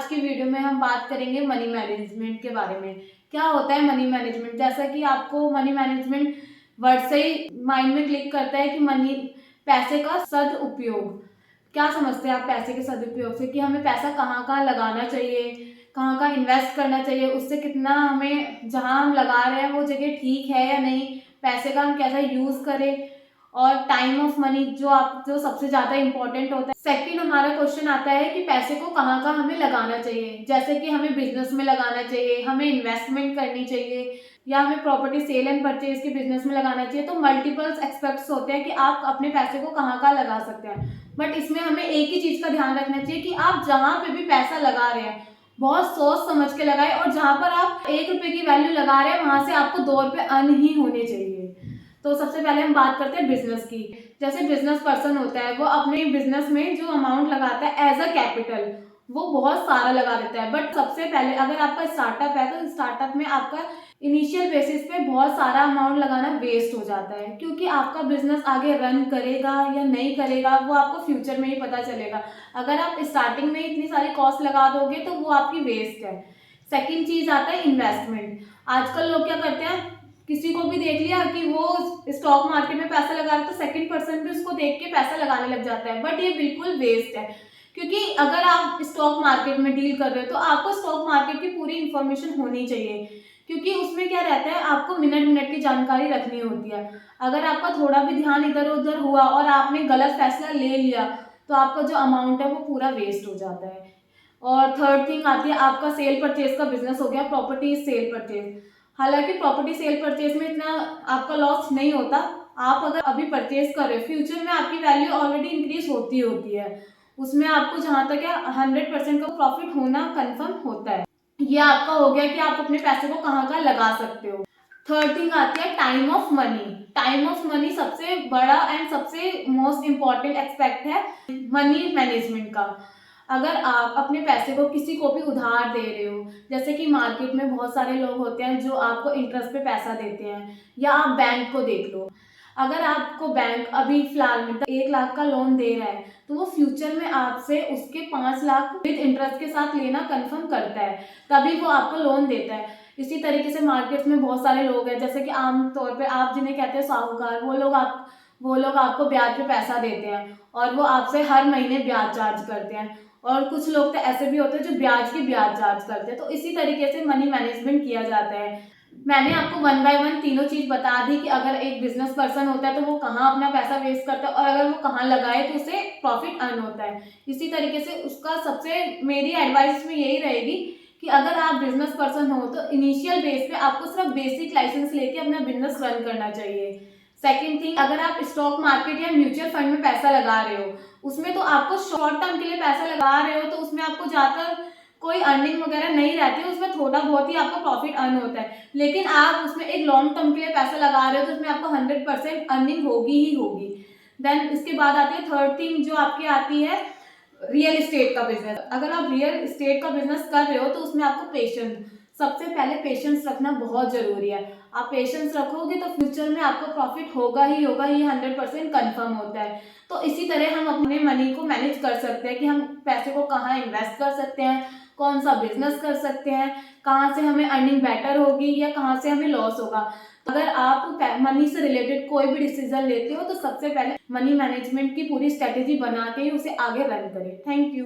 की वीडियो में हम बात करेंगे मनी मैनेजमेंट के बारे में। क्या होता है मनी मैनेजमेंट? जैसा कि आपको मनी मैनेजमेंट वर्ड से ही माइंड में क्लिक करता है कि मनी, पैसे का सदुपयोग। क्या समझते हैं आप पैसे के सदुपयोग से? कि हमें पैसा कहाँ कहाँ लगाना चाहिए, कहाँ कहाँ इन्वेस्ट करना चाहिए, उससे कितना हमें, जहाँ हम लगा रहे हैं वो जगह ठीक है या नहीं, पैसे का हम कैसा यूज़ करें, और टाइम ऑफ मनी जो सबसे ज़्यादा इंपॉर्टेंट होता है। सेकंड हमारा क्वेश्चन आता है कि पैसे को कहाँ कहाँ हमें लगाना चाहिए। जैसे कि हमें बिजनेस में लगाना चाहिए, हमें इन्वेस्टमेंट करनी चाहिए, या हमें प्रॉपर्टी सेल एंड परचेज के बिजनेस में लगाना चाहिए। तो मल्टीपल एक्सपेक्ट्स होते हैं कि आप अपने पैसे को कहाँ कहाँ लगा सकते हैं। बट इसमें हमें एक ही चीज़ का ध्यान रखना चाहिए कि आप जहाँ पे भी पैसा लगा रहे हैं बहुत सोच समझ के लगाए, और जहाँ पर आप 1 रुपये की वैल्यू लगा रहे हैं वहाँ से आपको 2 रुपये अर्न ही होने चाहिए। तो सबसे पहले हम बात करते हैं बिजनेस की। जैसे बिजनेस पर्सन होता है वो अपने बिजनेस में जो अमाउंट लगाता है एज अ कैपिटल, वो बहुत सारा लगा देता है। बट सबसे पहले अगर आपका स्टार्टअप है तो स्टार्टअप में आपका इनिशियल बेसिस पे बहुत सारा अमाउंट लगाना वेस्ट हो जाता है, क्योंकि आपका बिजनेस आगे रन करेगा या नहीं करेगा वो आपको फ्यूचर में ही पता चलेगा। अगर आप स्टार्टिंग में इतनी सारी कॉस्ट लगा दोगे तो वो आपकी वेस्ट है। सेकेंड चीज आता है इन्वेस्टमेंट। आजकल लोग क्या करते हैं, किसी को भी देख लिया कि वो स्टॉक मार्केट में पैसा लगा रहा है तो सेकंड पर्सन भी उसको देख के पैसा लगाने लग जाता है। बट ये बिल्कुल वेस्ट है, क्योंकि अगर आप स्टॉक मार्केट में डील कर रहे हो तो आपको स्टॉक मार्केट की पूरी इंफॉर्मेशन होनी चाहिए, क्योंकि उसमें क्या रहता है, आपको मिनट मिनट की जानकारी रखनी होती है। अगर आपका थोड़ा भी ध्यान इधर उधर हुआ और आपने गलत फैसला ले लिया तो आपका जो अमाउंट है वो पूरा वेस्ट हो जाता है। और थर्ड थिंग आती है आपका सेल परचेज का बिजनेस हो गया, प्रॉपर्टी सेल परचेज। हालांकि प्रॉपर्टी सेल परचेज में इतना आपका लॉस नहीं होता। आप अगर अभी परचेज कर रहे हो, फ्यूचर में आपकी वैल्यू ऑलरेडी इंक्रीज होती है, उसमें आपको जहां तक है 100% का प्रॉफिट होना कंफर्म होता है। ये आपका हो गया कि आप अपने पैसे को कहाँ कहाँ लगा सकते हो। थर्ड थिंग आती है time of money. Time of money सबसे बड़ा एंड सबसे मोस्ट इम्पॉर्टेंट एस्पेक्ट है मनी मैनेजमेंट का। अगर आप अपने पैसे को किसी को भी उधार दे रहे हो, जैसे कि मार्केट में बहुत सारे लोग होते हैं जो आपको इंटरेस्ट पे पैसा देते हैं, या आप बैंक को देख लो। अगर आपको बैंक अभी फिलहाल में 1 लाख का लोन दे रहा है तो वो फ्यूचर में आपसे उसके 5 लाख विद इंटरेस्ट के साथ लेना कंफर्म करता है, तभी वो आपको लोन देता है। इसी तरीके से मार्केट में बहुत सारे लोग हैं, जैसे कि आमतौर पे आप जिन्हें कहते हैं साहूकार, वो लोग आपको ब्याज पे पैसा देते हैं और वो आपसे हर महीने ब्याज चार्ज करते हैं। और कुछ लोग तो ऐसे भी होते हैं जो ब्याज की ब्याज चार्ज करते हैं। तो इसी तरीके से मनी मैनेजमेंट किया जाता है। मैंने आपको 1 बाय 1 तीनों चीज बता दी कि अगर एक बिजनेस पर्सन होता है तो वो कहाँ अपना पैसा वेस्ट करता है, और अगर वो कहाँ लगाए तो उसे प्रॉफिट अर्न होता है। इसी तरीके से उसका सबसे, मेरी एडवाइस में यही रहेगी कि अगर आप बिजनेस पर्सन हो तो इनिशियल बेस पे आपको सिर्फ बेसिक लाइसेंस लेके अपना बिजनेस रन करना चाहिए। सेकेंड थिंग, अगर आप स्टॉक मार्केट या म्यूचुअल फंड में पैसा लगा रहे हो, उसमें तो आपको शॉर्ट टर्म के लिए पैसा लगा रहे हो तो उसमें आपको ज़्यादा कोई अर्निंग वगैरह नहीं रहती है, उसमें थोड़ा बहुत ही आपका प्रॉफिट अर्न होता है। लेकिन आप उसमें एक लॉन्ग टर्म के लिए पैसा लगा रहे हो तो उसमें आपको 100% अर्निंग होगी ही होगी। देन इसके बाद आती है थर्ड थिंग जो आपकी आती है रियल इस्टेट का बिजनेस। अगर आप रियल इस्टेट का बिजनेस कर रहे हो तो उसमें आपको पेशेंस, सबसे पहले पेशेंस रखना बहुत जरूरी है। आप पेशेंस रखोगे तो फ्यूचर में आपको प्रॉफिट होगा ही होगा, ये 100% कंफर्म होता है। तो इसी तरह हम अपने मनी को मैनेज कर सकते हैं कि हम पैसे को कहाँ इन्वेस्ट कर सकते हैं, कौन सा बिजनेस कर सकते हैं, कहाँ से हमें अर्निंग बेटर होगी या कहाँ से हमें लॉस होगा। अगर आप मनी से रिलेटेड कोई भी डिसीजन लेते हो तो सबसे पहले मनी मैनेजमेंट की पूरी स्ट्रेटेजी बना के ही उसे आगे रन करें। Thank you.